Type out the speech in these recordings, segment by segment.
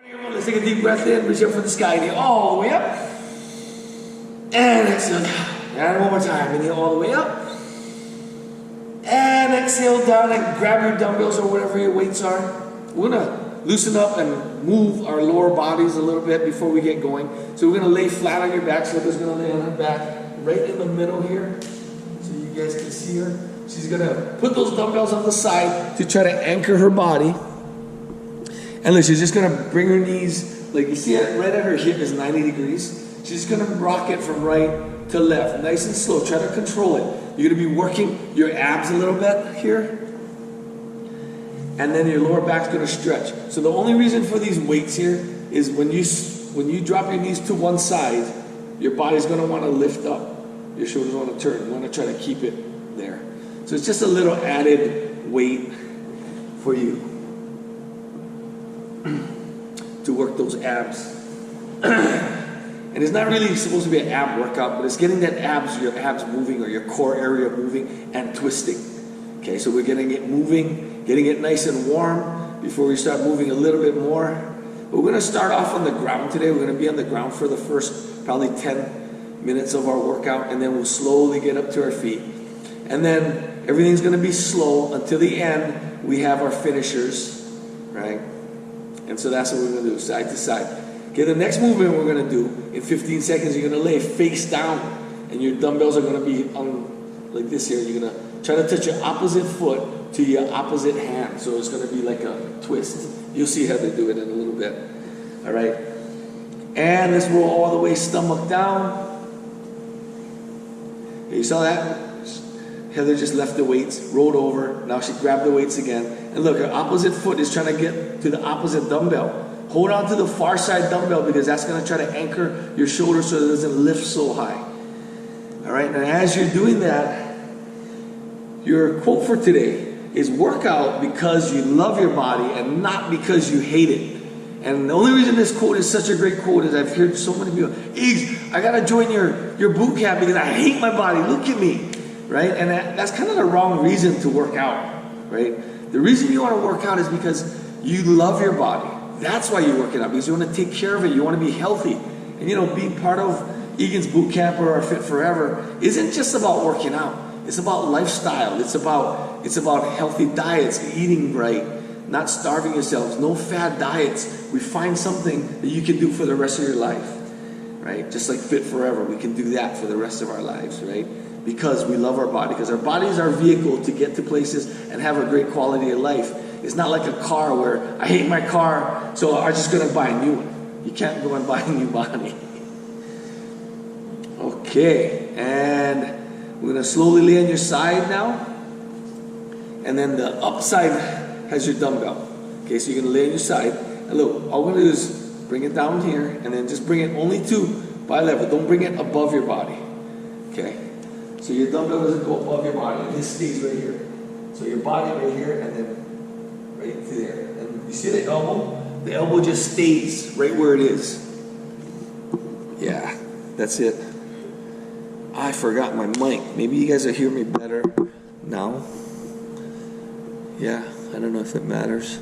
Everyone, let's take a deep breath in, reach up for the sky, inhale all the way up. And exhale down. And one more time, inhale all the way up. And exhale down and grab your dumbbells or whatever your weights are. We're gonna loosen up and move our lower bodies a little bit before we get going. So we're gonna lay flat on your back. Slipper's gonna lay on her back right in the middle here. So you guys can see her. She's gonna put those dumbbells on the side to try to anchor her body. And look, she's just gonna bring her knees, like you see it right at her hip is 90 degrees. She's gonna rock it from right to left, nice and slow. Try to control it. You're gonna be working your abs a little bit here. And then your lower back's gonna stretch. So the only reason for these weights here is when you drop your knees to one side, your body's gonna wanna lift up. Your shoulders wanna turn. You wanna try to keep it there. So it's just a little added weight for you to work those abs. And it's not really supposed to be an ab workout, but it's getting your abs moving or your core area moving and twisting. Okay, so we're getting it moving, getting it nice and warm before we start moving a little bit more. But we're gonna start off on the ground today. We're gonna be on the ground for the first probably 10 minutes of our workout, and then we'll slowly get up to our feet. And then everything's gonna be slow until the end. We have our finishers, right? And so that's what we're gonna do, side to side. Okay, the next movement we're gonna do, in 15 seconds, you're gonna lay face down, and your dumbbells are gonna be on like this here. You're gonna try to touch your opposite foot to your opposite hand. So it's gonna be like a twist. You'll see how they do it in a little bit. All right, and let's roll all the way stomach down. Okay, you saw that? Heather just left the weights, rolled over. Now she grabbed the weights again. And look, her opposite foot is trying to get to the opposite dumbbell. Hold on to the far side dumbbell because that's going to try to anchor your shoulder so it doesn't lift so high. All right, and as you're doing that, your quote for today is work out because you love your body and not because you hate it. And the only reason this quote is such a great quote is I've heard so many people, Egan, I got to join your boot camp because I hate my body. Look at me. Right? And that's kind of the wrong reason to work out, right? The reason you want to work out is because you love your body. That's why you're working out, because you want to take care of it. You want to be healthy. And you know, being part of Egan's Bootcamp or our Fit Forever isn't just about working out. It's about lifestyle. It's about healthy diets, eating right, not starving yourselves, no fad diets. We find something that you can do for the rest of your life, right? Just like Fit Forever, we can do that for the rest of our lives, right? Because we love our body, because our body is our vehicle to get to places and have a great quality of life. It's not like a car where I hate my car, so I'm just going to buy a new one. You can't go and buy a new body. Okay, and we're going to slowly lay on your side now. And then the upside has your dumbbell. Okay, so you're going to lay on your side. And look, all we're going to do is bring it down here, and then just bring it only to by level. Don't bring it above your body. Okay? So your dumbbell doesn't go above your body. This stays right here. So your body right here and then right to there. And you see the elbow? The elbow just stays right where it is. Yeah, that's it. I forgot my mic. Maybe you guys will hear me better now. Yeah, I don't know if it matters.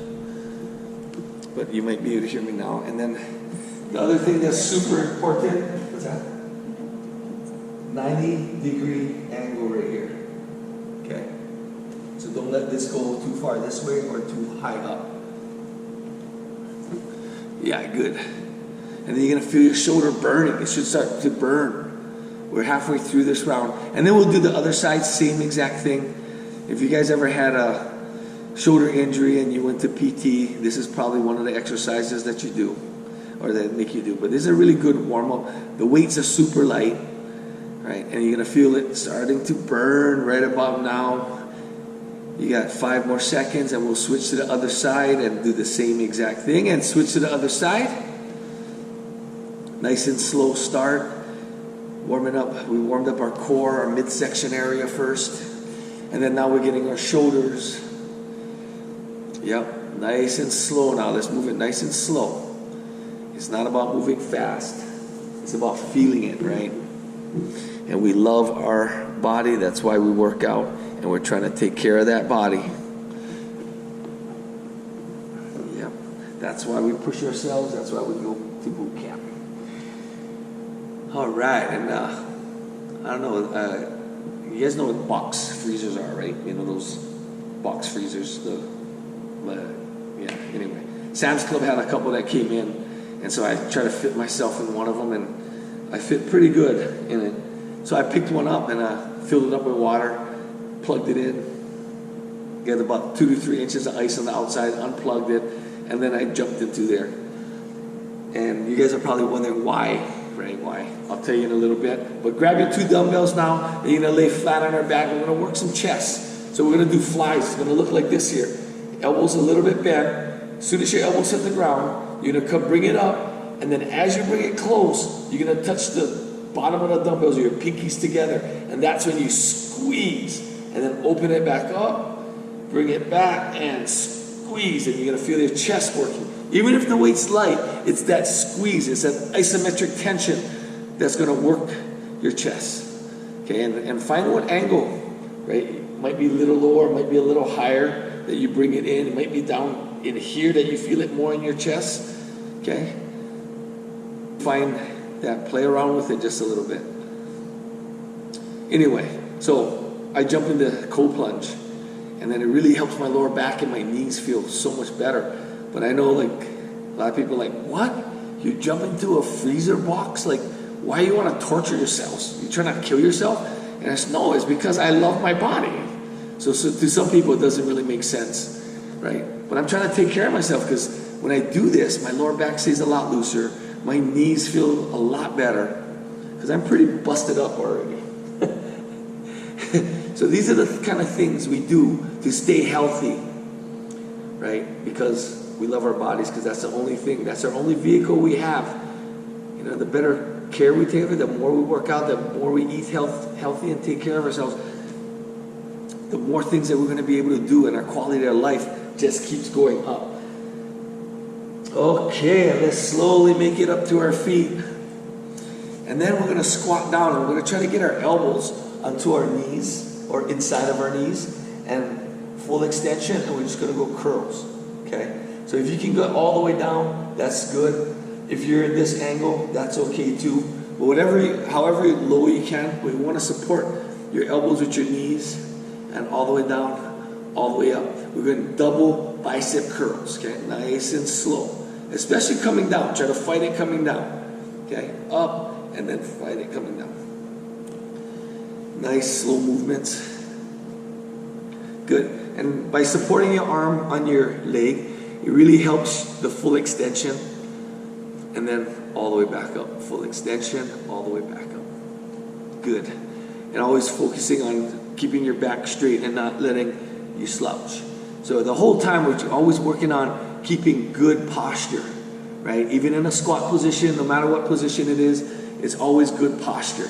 But you might be able to hear me now. And then the other thing that's super important, what's that? 90-degree angle right here. Okay? So don't let this go too far this way or too high up. Yeah, good. And then you're going to feel your shoulder burning. It should start to burn. We're halfway through this round. And then we'll do the other side, same exact thing. If you guys ever had a shoulder injury and you went to PT, this is probably one of the exercises that you do or that make you do. But this is a really good warm-up. The weights are super light. Right, and you're going to feel it starting to burn right about now. You got 5 more seconds and we'll switch to the other side and do the same exact thing and switch to the other side. Nice and slow start. Warming up. We warmed up our core, our midsection area first. And then now we're getting our shoulders. Yep, nice and slow now. Let's move it nice and slow. It's not about moving fast. It's about feeling it, right? And we love our body. That's why we work out. And we're trying to take care of that body. Yep. That's why we push ourselves. That's why we go to boot camp. All right, and I don't know. You guys know what box freezers are, right? You know those box freezers. Yeah. Anyway, Sam's Club had a couple that came in, and so I tried to fit myself in one of them, and I fit pretty good in it. So I picked one up and filled it up with water, plugged it in, got about 2 to 3 inches of ice on the outside, unplugged it, and then I jumped into there. And you guys are probably wondering why, right? Why? I'll tell you in a little bit. But grab your 2 dumbbells now, and you're gonna lay flat on our back. We're gonna work some chest. So we're gonna do flies. It's gonna look like this here. Elbows a little bit bent. As soon as your elbows hit the ground, you're gonna come bring it up, and then as you bring it close, you're gonna touch the bottom of the dumbbells or your pinkies together, and that's when you squeeze, and then open it back up, bring it back, and squeeze, and you're gonna feel your chest working. Even if the weight's light, it's that squeeze, it's that isometric tension that's gonna work your chest. Okay, and find what angle, right? It might be a little lower, it might be a little higher that you bring it in. It might be down in here that you feel it more in your chest. Okay? Find that, play around with it just a little bit. Anyway, so I jump into cold plunge, and then it really helps my lower back and my knees feel so much better. But I know like a lot of people are like, what? You jump into a freezer box? Like, why you want to torture yourselves? You trying to kill yourself? And I said, no, it's because I love my body. So to some people, it doesn't really make sense, right? But I'm trying to take care of myself, because when I do this, my lower back stays a lot looser. My knees feel a lot better, because I'm pretty busted up already. So these are the kind of things we do to stay healthy, right? Because we love our bodies, because that's the only thing, that's our only vehicle we have. You know, the better care we take of it, the more we work out, the more we eat healthy and take care of ourselves, the more things that we're going to be able to do, and our quality of life just keeps going up. Okay, let's slowly make it up to our feet. And then we're going to squat down, and we're going to try to get our elbows onto our knees, or inside of our knees, and full extension, and we're just going to go curls. Okay? So if you can go all the way down, that's good. If you're in this angle, that's okay too. But however low you can, we want to support your elbows with your knees, and all the way down, all the way up. We're going to double bicep curls, okay? Nice and slow. Especially coming down. Try to fight it coming down. Okay? Up, and then fight it coming down. Nice, slow movements. Good. And by supporting your arm on your leg, it really helps the full extension. And then all the way back up. Full extension, all the way back up. Good. And always focusing on keeping your back straight and not letting you slouch. So the whole time we're always working on keeping good posture, right? Even in a squat position, no matter what position it is, it's always good posture.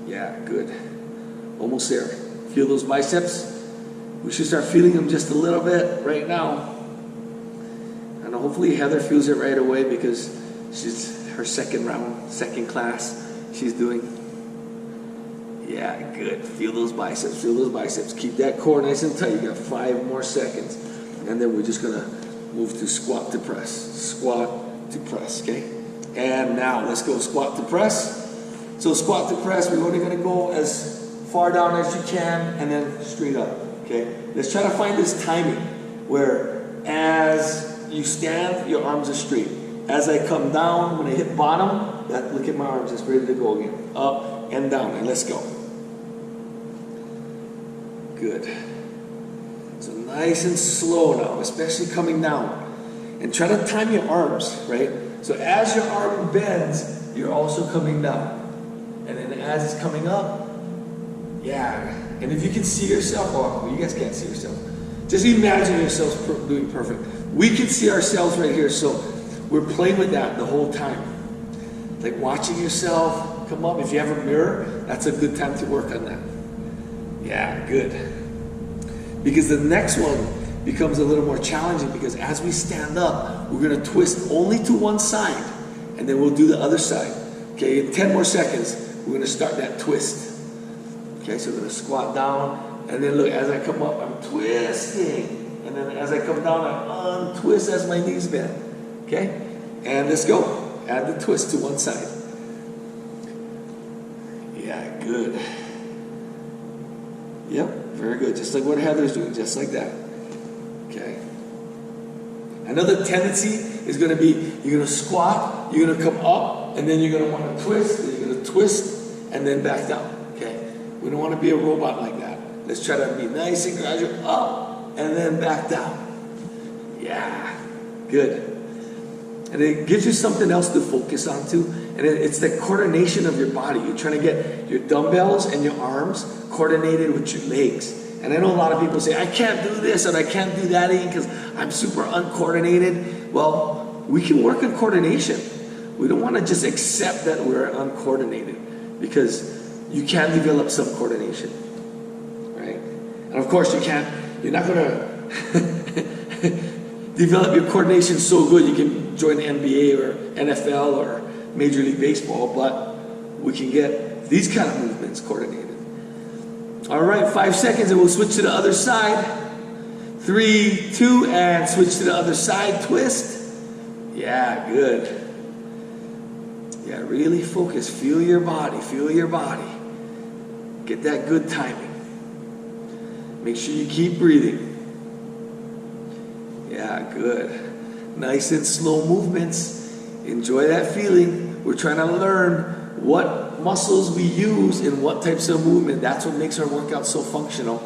Yeah, good. Almost there. Feel those biceps? We should start feeling them just a little bit right now. And hopefully Heather feels it right away, because she's her second class she's doing. Yeah, good. Feel those biceps, feel those biceps. Keep that core nice and tight. You got 5 more seconds. And then we're just gonna move to squat to press. Squat to press, okay? And now let's go squat to press. So squat to press, we're only gonna go as far down as you can, and then straight up, okay? Let's try to find this timing where as you stand, your arms are straight. As I come down, when I hit bottom, look at my arms, it's ready to go again. Up and down, and let's go. Good. So nice and slow now, especially coming down. And try to time your arms, right? So as your arm bends, you're also coming down. And then as it's coming up, yeah. And if you can see yourself, well, you guys can't see yourself. Just imagine yourselves doing perfect. We can see ourselves right here, so we're playing with that the whole time. Like watching yourself come up. If you have a mirror, that's a good time to work on that. Yeah, good. Because the next one becomes a little more challenging, because as we stand up, we're going to twist only to one side, and then we'll do the other side. Okay, in 10 more seconds, we're going to start that twist. Okay, so we're going to squat down, and then look, as I come up, I'm twisting, and And then as I come down, I untwist as my knees bend. Okay? And let's go. Add the twist to one side. Yeah, good. Yep, very good. Just like what Heather's doing, just like that. Okay. Another tendency is going to be, you're going to squat, you're going to come up, and then you're going to want to twist, and you're going to twist, and then back down. Okay? We don't want to be a robot like that. Let's try to be nice and gradual, up, and then back down. Yeah, good. And it gives you something else to focus on too. And it's the coordination of your body. You're trying to get your dumbbells and your arms coordinated with your legs. And I know a lot of people say, I can't do this and I can't do that because I'm super uncoordinated. Well, we can work on coordination. We don't want to just accept that we're uncoordinated, because you can develop some coordination, right? And of course you're not going to develop your coordination so good you can join the NBA or NFL or Major League Baseball, but we can get these kind of movements coordinated. All right, 5 seconds and we'll switch to the other side. 3, 2, and switch to the other side, twist. Yeah, good. Yeah, really focus, feel your body, Get that good timing. Make sure you keep breathing. Yeah, good. Nice and slow movements. Enjoy that feeling. We're trying to learn what muscles we use in what types of movement. That's what makes our workout so functional.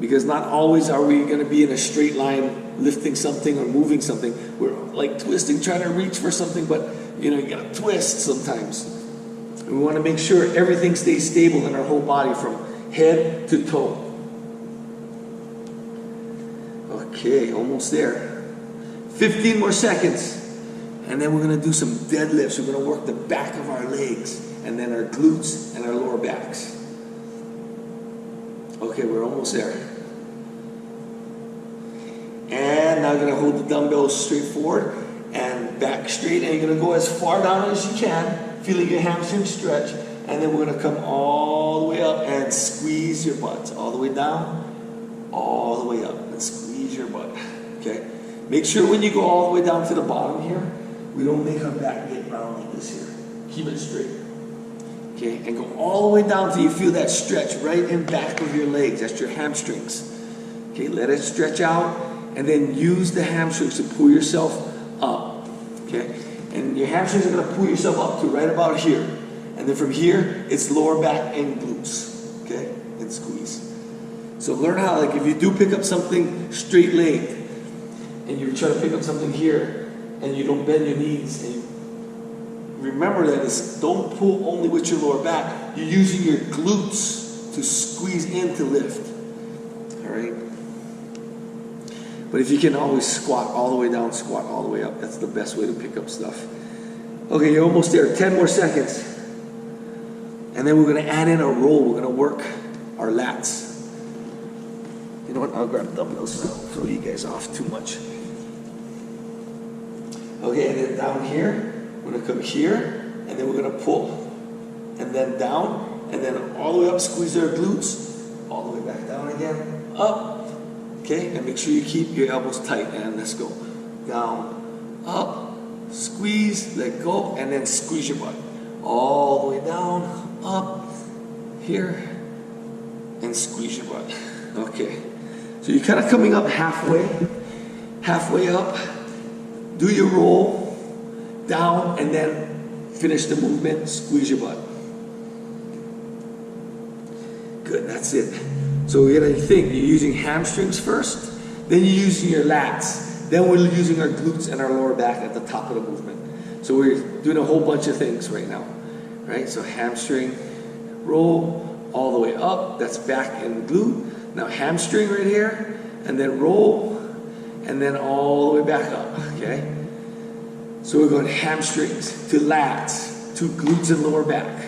Because not always are we going to be in a straight line lifting something or moving something. We're like twisting, trying to reach for something, but you got to twist sometimes. And we want to make sure everything stays stable in our whole body from head to toe. Okay, almost there. 15 more seconds. And then we're going to do some deadlifts. We're going to work the back of our legs and then our glutes and our lower backs. Okay, we're almost there. And now you're going to hold the dumbbells straight forward and back straight. And you're going to go as far down as you can, feeling your hamstring stretch. And then we're going to come all the way up and squeeze your butt. All the way down, all the way up, and squeeze your butt. Okay? Make sure when you go all the way down to the bottom here, we don't make our back get round like this here. Keep it straight. Okay, and go all the way down till you feel that stretch right in back of your legs. That's your hamstrings. Okay, let it stretch out, and then use the hamstrings to pull yourself up. Okay, and your hamstrings are going to pull yourself up to right about here. And then from here, it's lower back and glutes. Okay, and squeeze. So learn how, like if you do pick up something straight legged, and you try to pick up something here, and you don't bend your knees, and you remember that don't pull only with your lower back. You're using your glutes to squeeze in to lift. All right? But if you can always squat all the way down, squat all the way up, that's the best way to pick up stuff. Okay, you're almost there. 10 more seconds. And then we're going to add in a roll. We're going to work our lats. You know what? I'll grab dumbbells so I don't throw you guys off too much. Okay, and then down here, we're going to come here, and then we're going to pull, and then down, and then all the way up, squeeze our glutes, all the way back down again, up, okay, and make sure you keep your elbows tight, and let's go, down, up, squeeze, let go, and then squeeze your butt, all the way down, up, here, and squeeze your butt, okay, so you're kind of coming up halfway up. Do your roll, down, and then finish the movement, squeeze your butt. Good, that's it. So you gotta think, you're using hamstrings first, then you're using your lats, then we're using our glutes and our lower back at the top of the movement. So we're doing a whole bunch of things right now, right? So hamstring, roll, all the way up, that's back and glute. Now hamstring right here, and then roll, and then all the way back up, okay? So we're going hamstrings to lats, to glutes and lower back.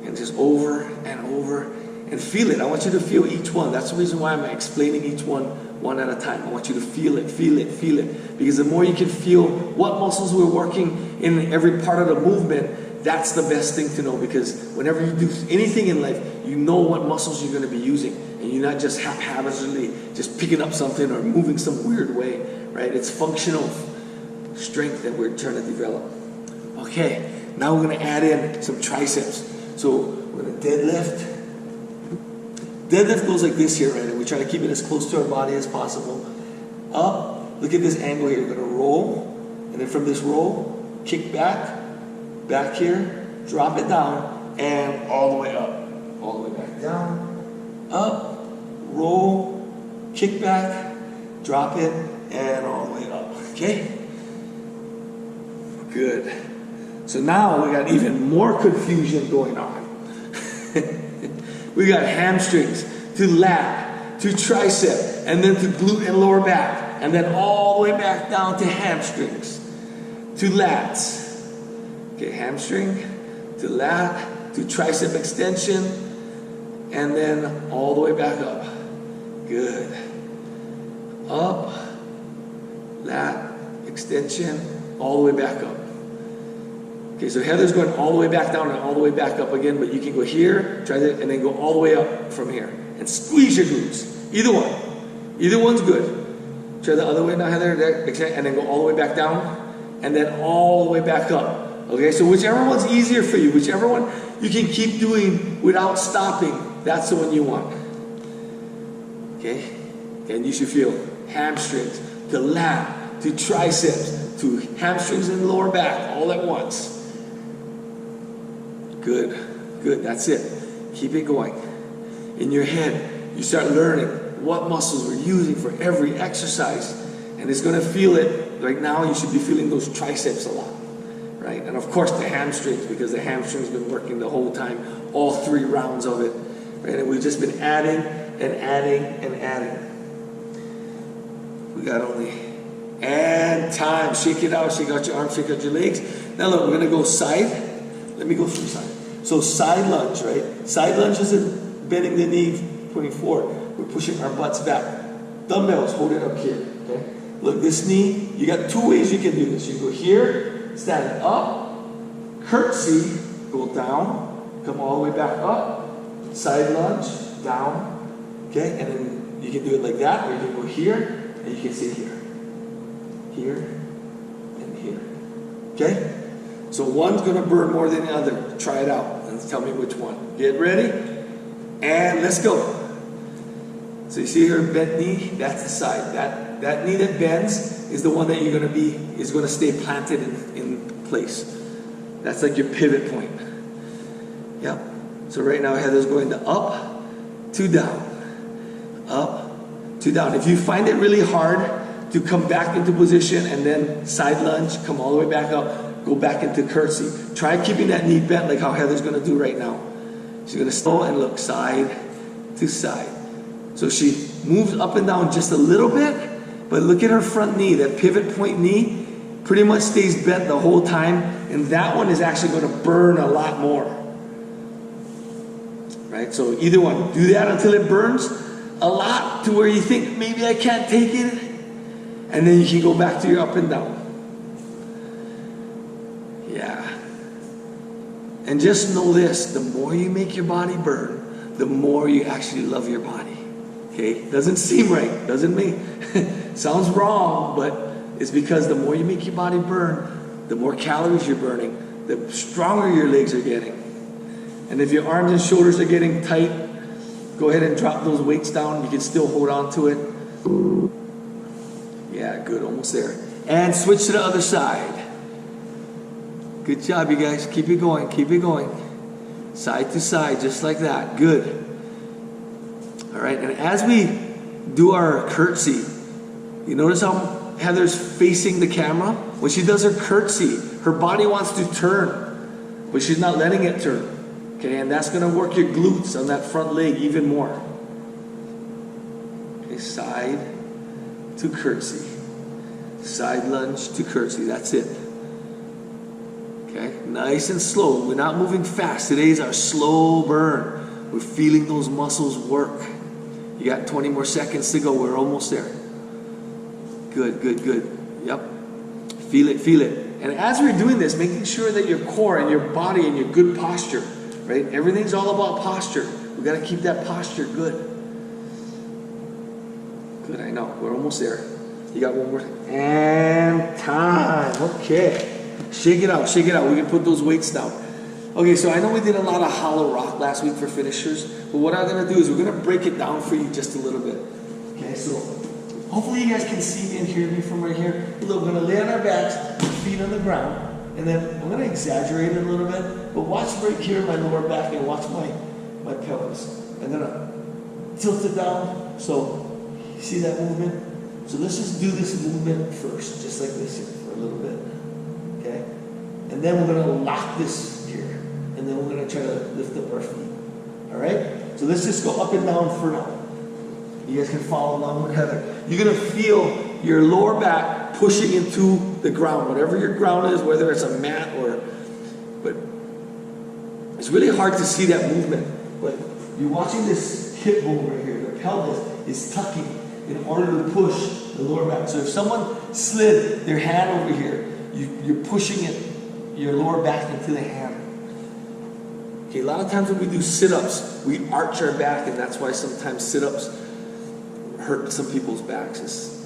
And just over and over, and feel it. I want you to feel each one. That's the reason why I'm explaining each one at a time. I want you to feel it, feel it, feel it. Because the more you can feel what muscles we're working in every part of the movement, that's the best thing to know, because whenever you do anything in life, you know what muscles you're going to be using, and you're not just haphazardly just picking up something or moving some weird way, right? It's functional strength that we're trying to develop. Okay, now we're going to add in some triceps. So we're going to deadlift. Deadlift goes like this here, right? And we try to keep it as close to our body as possible. Up, look at this angle here. You're going to roll, and then from this roll, kick back, back here, drop it down, and all the way up. All the way back down, up, roll, kick back, drop it, and all the way up. Okay? Good. So now we got even more confusion going on. We got hamstrings to lat, to tricep, and then to glute and lower back, and then all the way back down to hamstrings, to lats. Okay, hamstring, to lat, to tricep extension, and then all the way back up. Good. Up, lat, extension, all the way back up. Okay, so Heather's going all the way back down and all the way back up again, but you can go here, try that, and then go all the way up from here. And squeeze your glutes. Either one. Either one's good. Try the other way now, Heather, there, and then go all the way back down, and then all the way back up. Okay, so whichever one's easier for you, whichever one you can keep doing without stopping, that's the one you want. Okay, and you should feel hamstrings to lat, to triceps, to hamstrings and lower back all at once. Good, good, that's it. Keep it going. In your head, you start learning what muscles we're using for every exercise, and it's going to feel it. Right now, you should be feeling those triceps a lot, right? And of course, the hamstrings, because the hamstrings been working the whole time, all 3 rounds of it, right? And we've just been adding and adding and adding. We got only and time. Shake it out. Shake out your arms. Shake out your legs. Now look, we're going to go side. Let me go from side. So side lunge, right? Side lunge isn't bending the knee, putting forward. We're pushing our butts back. Dumbbells, hold it up here. Okay. Look, this knee. You got 2 ways you can do this. You go here, stand up, curtsy, go down, come all the way back up, side lunge, down. Okay, and then you can do it like that, or you can go here, and you can sit here. Here, and here. Okay? So one's going to burn more than the other. Try it out, and tell me which one. Get ready, and let's go. So you see here, bent knee, that's the side. That knee that bends is the one that you're going to be, is going to stay planted in place. That's like your pivot point. Yep. So right now, Heather's going to up, to down. Up, to down. If you find it really hard to come back into position and then side lunge, come all the way back up, go back into curtsy. Try keeping that knee bent like how Heather's going to do right now. She's going to slow and look side to side. So she moves up and down just a little bit, but look at her front knee. That pivot point knee pretty much stays bent the whole time, and that one is actually going to burn a lot more. Right? So either one. Do that until it burns a lot to where you think, maybe I can't take it. And then you can go back to your up and down. Yeah. And just know this, the more you make your body burn, the more you actually love your body. Okay? Doesn't seem right, doesn't mean. Sounds wrong, but it's because the more you make your body burn, the more calories you're burning, the stronger your legs are getting. And if your arms and shoulders are getting tight, go ahead and drop those weights down. You can still hold on to it. Yeah, good, almost there. And switch to the other side. Good job, you guys. Keep it going, keep it going. Side to side, just like that. Good. All right, and as we do our curtsy, you notice how Heather's facing the camera? When she does her curtsy, her body wants to turn, but she's not letting it turn. Okay, and that's going to work your glutes on that front leg even more. Okay, side to curtsy. Side lunge to curtsy. That's it. Okay, nice and slow. We're not moving fast. Today's our slow burn. We're feeling those muscles work. You got 20 more seconds to go. We're almost there. Good, good, good. Yep. Feel it, feel it. And as we're doing this, making sure that your core and your body and your good posture, right? Everything's all about posture. We got to keep that posture good. Good, I know. We're almost there. You got one more. And time. Okay. Shake it out, shake it out. We can put those weights down. Okay, so I know we did a lot of hollow rock last week for finishers, but what I'm going to do is we're going to break it down for you just a little bit. Okay, so hopefully you guys can see me and hear me from right here. Look, we're going to lay on our backs, feet on the ground, and then I'm going to exaggerate it a little bit, but watch right here my lower back and watch my pelvis. I'm going to tilt it down, so you see that movement? So let's just do this movement first, just like this here for a little bit. Okay? And then we're going to lock this here. And then we're going to try to lift up our feet. Alright? So let's just go up and down for now. You guys can follow along with Heather. You're going to feel your lower back pushing into the ground. Whatever your ground is, whether it's a mat or... But it's really hard to see that movement. But you're watching this hip bone right here. The pelvis is tucking in order to push the lower back. So if someone slid their hand over here, you're pushing it, your lower back into the hand. Okay, a lot of times when we do sit-ups, we arch our back, and that's why sometimes sit-ups hurt some people's backs. It's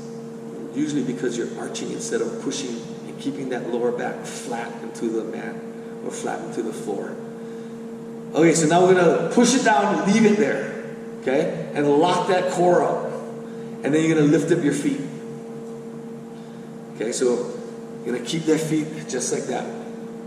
usually because you're arching instead of pushing and keeping that lower back flat into the mat or flat into the floor. Okay, so now we're going to push it down, leave it there, okay, and lock that core up. And then you're going to lift up your feet. Okay, so you're going to keep that feet just like that.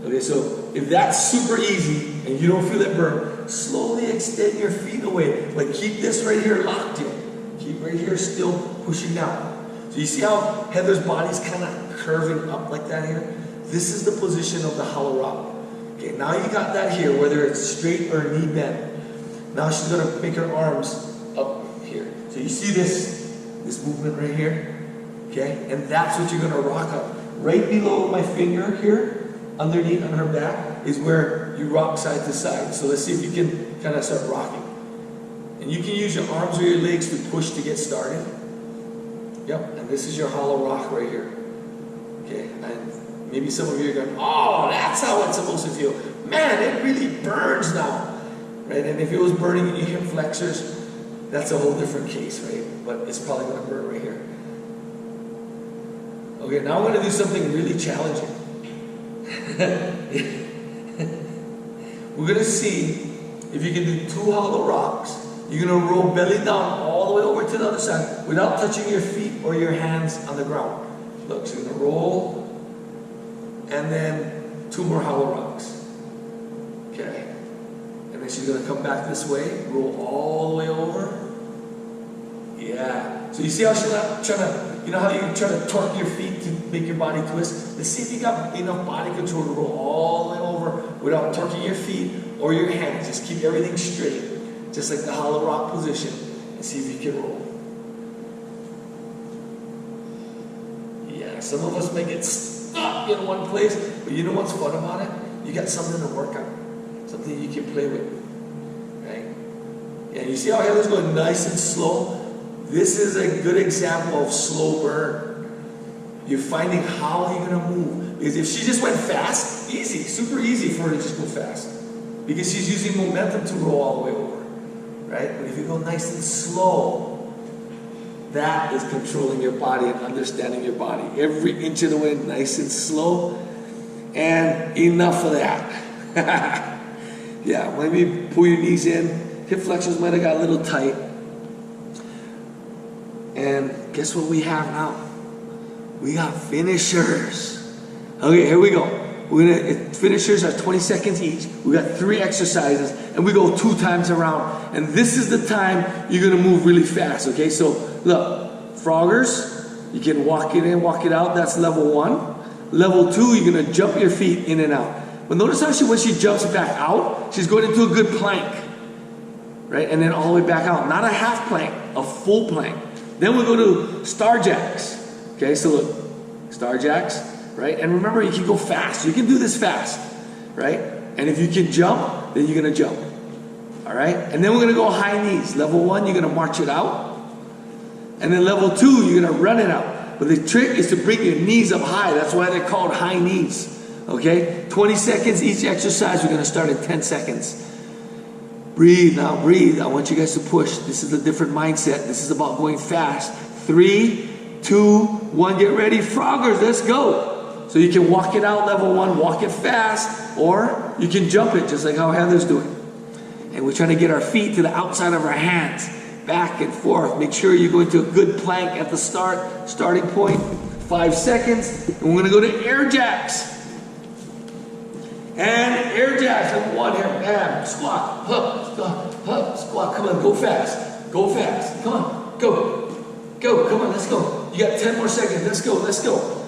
Okay, so if that's super easy and you don't feel it burn, slowly extend your feet away. Like keep this right here locked in. Keep right here still pushing down. So you see how Heather's body's kind of curving up like that here? This is the position of the hollow rock. Okay, now you got that here, whether it's straight or knee bend. Now she's going to make her arms up here. So you see this movement right here? Okay, and that's what you're going to rock up. Right below my finger here, underneath on her back, is where you rock side to side. So let's see if you can kind of start rocking. And you can use your arms or your legs to push to get started. Yep, and this is your hollow rock right here. Okay, and maybe some of you are going, oh, that's how it's supposed to feel. Man, it really burns now. Right, and if it was burning in your hip flexors, that's a whole different case, right? But it's probably going to burn right here. Okay, now we're going to do something really challenging. We're going to see if you can do 2 hollow rocks. You're going to roll belly down all the way over to the other side without touching your feet or your hands on the ground. Look, so you're going to roll and then 2 more hollow rocks. Okay. And then she's going to come back this way, roll all the way over. Yeah. So you see how she's not trying to, you know how you try to torque your feet to make your body twist? Let's see if you got enough body control to roll all the way over without torquing your feet or your hands. Just keep everything straight, just like the hollow rock position, and see if you can roll. Yeah, some of us may get stuck in one place, but you know what's fun about it? You got something to work on, something you can play with, right? Yeah, you see how Heather's going nice and slow? This is a good example of slow burn. You're finding how you're going to move. Because if she just went fast, easy, super easy for her to just go fast. Because she's using momentum to roll all the way over. Right? But if you go nice and slow, that is controlling your body and understanding your body. Every inch of the way, nice and slow. And enough of that. Yeah, maybe pull your knees in. Hip flexors might have got a little tight. And guess what we have now? We got finishers. Okay, here we go. Finishers are 20 seconds each. We got 3 exercises, and we go 2 times around. And this is the time you're gonna move really fast. Okay, so look, froggers, you can walk it in, walk it out. That's level 1. Level 2, you're gonna jump your feet in and out. But notice how when she jumps back out, she's going into a good plank, right? And then all the way back out. Not a half plank, a full plank. Then we go to star jacks. Okay, so look, star jacks, right? And remember, you can go fast. You can do this fast, right? And if you can jump, then you're gonna jump. All right? And then we're gonna go high knees. Level 1, you're gonna march it out. And then level 2, you're gonna run it out. But the trick is to bring your knees up high. That's why they're called high knees. Okay? 20 seconds each exercise. We're going to start in 10 seconds. Breathe now, breathe. I want you guys to push. This is a different mindset. This is about going fast. 3, 2, 1, get ready. Froggers, let's go. So you can walk it out, level 1, walk it fast, or you can jump it, just like how Heather's doing. And we're trying to get our feet to the outside of our hands, back and forth. Make sure you go into a good plank at the starting point. 5 seconds, and we're gonna go to air jacks. And air jacks, level 1 here, bam, squat, hup, squat, come on, go fast, come on, go, come on, let's go. You got 10 more seconds, let's go.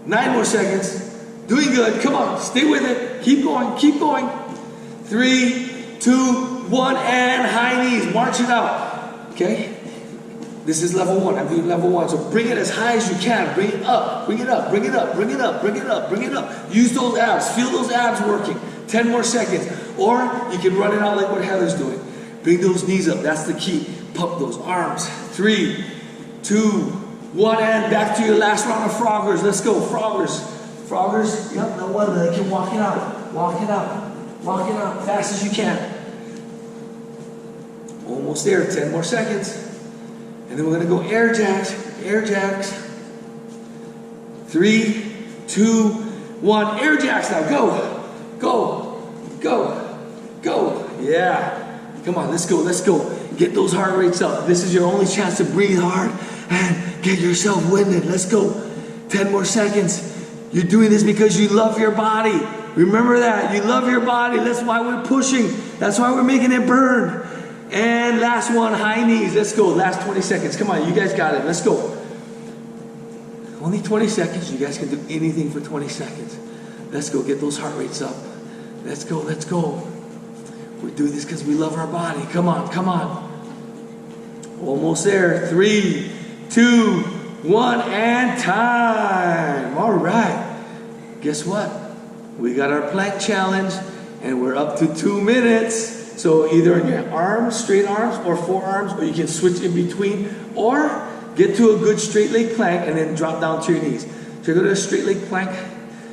9 more seconds, doing good, come on, stay with it, keep going. 3, 2, 1, and high knees, march it out, okay? This is level 1, I'm doing level 1, so bring it as high as you can, bring it up. Use those abs, feel those abs working. 10 more seconds, or you can run it out like what Heather's doing. Bring those knees up, that's the key. Pump those arms. 3, 2, 1, and back to your last round of froggers. Let's go, froggers, yep, no wonder they can walk it out, fast as you can. Almost there, 10 more seconds. And then we're going to go air jacks. 3, 2, 1, air jacks now, go. Yeah, come on, let's go. Get those heart rates up. This is your only chance to breathe hard and get yourself winded. Let's go, 10 more seconds. You're doing this because you love your body. Remember that, you love your body. That's why we're pushing. That's why we're making it burn. And last one, high knees. Let's go. Last 20 seconds. Come on, you guys got it. Let's go. Only 20 seconds. You guys can do anything for 20 seconds. Let's go. Get those heart rates up. Let's go. We do this because we love our body. Come on. Almost there. 3, 2, 1, and time. All right. Guess what? We got our plank challenge, and we're up to 2 minutes. So either in your arms, straight arms, or forearms, or you can switch in between, or get to a good straight leg plank and then drop down to your knees. So go to a straight leg plank.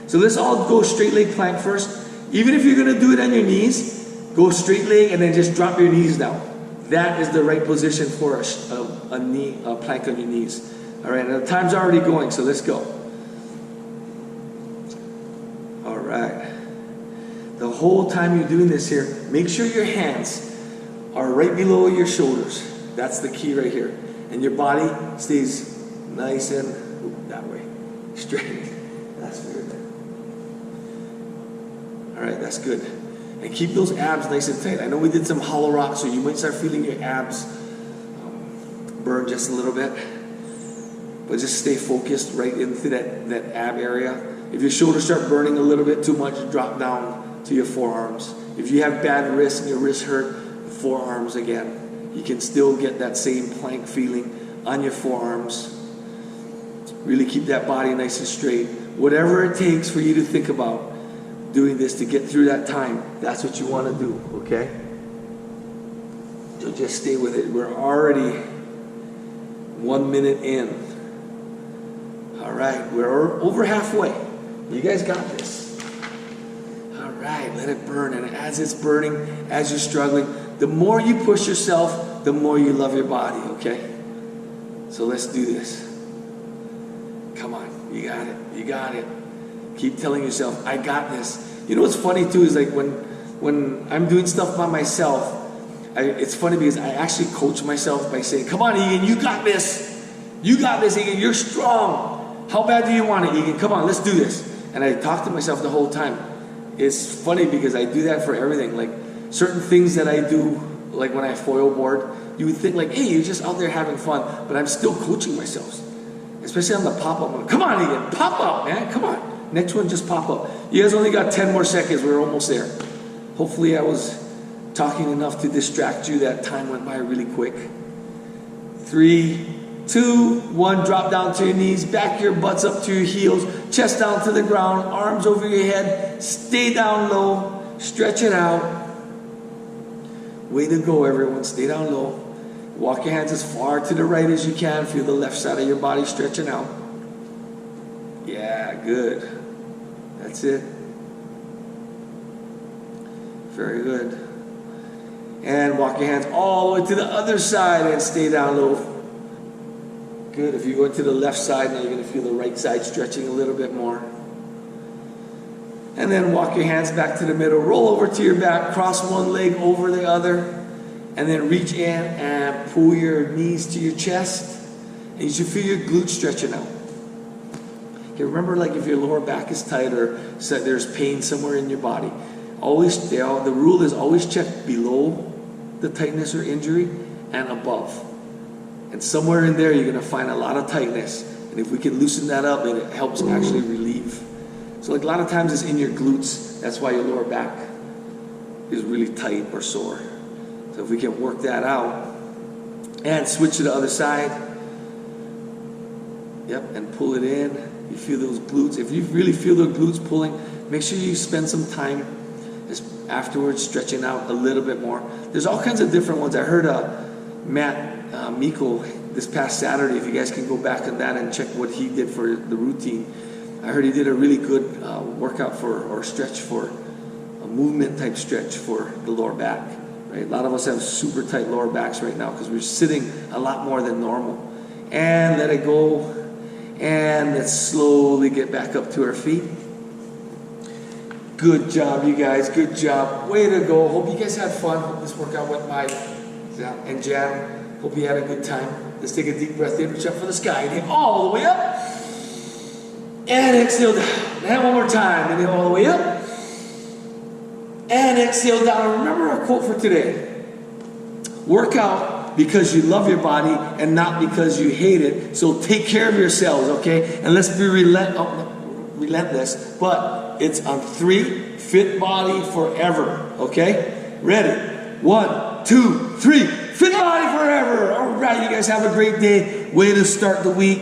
So let's all go straight leg plank first. Even if you're going to do it on your knees, go straight leg and then just drop your knees down. That is the right position for a plank on your knees. All right, now the time's already going, so let's go. All right. The whole time you're doing this here, make sure your hands are right below your shoulders. That's the key right here. And your body stays nice and that way, straight. That's very good. All right, that's good. And keep those abs nice and tight. I know we did some hollow rock, so you might start feeling your abs burn just a little bit. But just stay focused right into that ab area. If your shoulders start burning a little bit too much, drop down to your forearms. If you have bad wrists and your wrists hurt, forearms again. You can still get that same plank feeling on your forearms. Really keep that body nice and straight. Whatever it takes for you to think about doing this to get through that time, that's what you want to do, okay? So just stay with it. We're already 1 minute in. All right, we're over halfway. You guys got this. All right, let it burn. And as it's burning, as you're struggling, the more you push yourself, the more you love your body, okay? So let's do this. Come on, you got it. Keep telling yourself, I got this. You know what's funny too is like when I'm doing stuff by myself, it's funny because I actually coach myself by saying, come on, Egan, you got this. You got this, Egan, you're strong. How bad do you want it, Egan? Come on, let's do this. And I talk to myself the whole time. It's funny because I do that for everything. Like certain things that I do, like when I foil board, you would think like, hey, you're just out there having fun, but I'm still coaching myself. Especially on the pop-up. Come on, Egan, pop up, man, come on. Next one, just pop up. You guys only got 10 more seconds. We're almost there. Hopefully I was talking enough to distract you. That time went by really quick. 3, 2, 1, drop down to your knees, back your butts up to your heels, chest down to the ground, arms over your head, stay down low, stretch it out. Way to go, everyone, stay down low. Walk your hands as far to the right as you can. Feel the left side of your body stretching out. Yeah, good. That's it. Very good. And walk your hands all the way to the other side and stay down low. Good. If you go to the left side, now you're going to feel the right side stretching a little bit more. And then walk your hands back to the middle. Roll over to your back. Cross one leg over the other. And then reach in and pull your knees to your chest. And you should feel your glutes stretching out. Okay, remember, like if your lower back is tight or there's pain somewhere in your body, always, the rule is always check below the tightness or injury and above. And somewhere in there, you're going to find a lot of tightness. And if we can loosen that up, then it helps actually relieve. So like a lot of times it's in your glutes. That's why your lower back is really tight or sore. So if we can work that out and switch to the other side. Yep, and pull it in. You feel those glutes. If you really feel the glutes pulling, make sure you spend some time afterwards stretching out a little bit more. There's all kinds of different ones. I heard Matt Miko this past Saturday. If you guys can go back on that and check what he did for the routine. I heard he did a really good workout or stretch for a movement type stretch for the lower back. Right? A lot of us have super tight lower backs right now because we're sitting a lot more than normal. And let it go. And let's slowly get back up to our feet. Good job, you guys. Good job. Way to go. Hope you guys had fun. Hope this workout went by. And jam. Hope you had a good time. Let's take a deep breath in. Reach up for the sky. Inhale all the way up. And exhale down. And one more time. Inhale all the way up. And exhale down. Remember our quote for today. Work out because you love your body and not because you hate it. So take care of yourselves, okay? And let's be relentless. But it's on 3. Fit body forever, okay? Ready? 1, 2, 3. Fit body forever. All right, you guys have a great day. Way to start the week.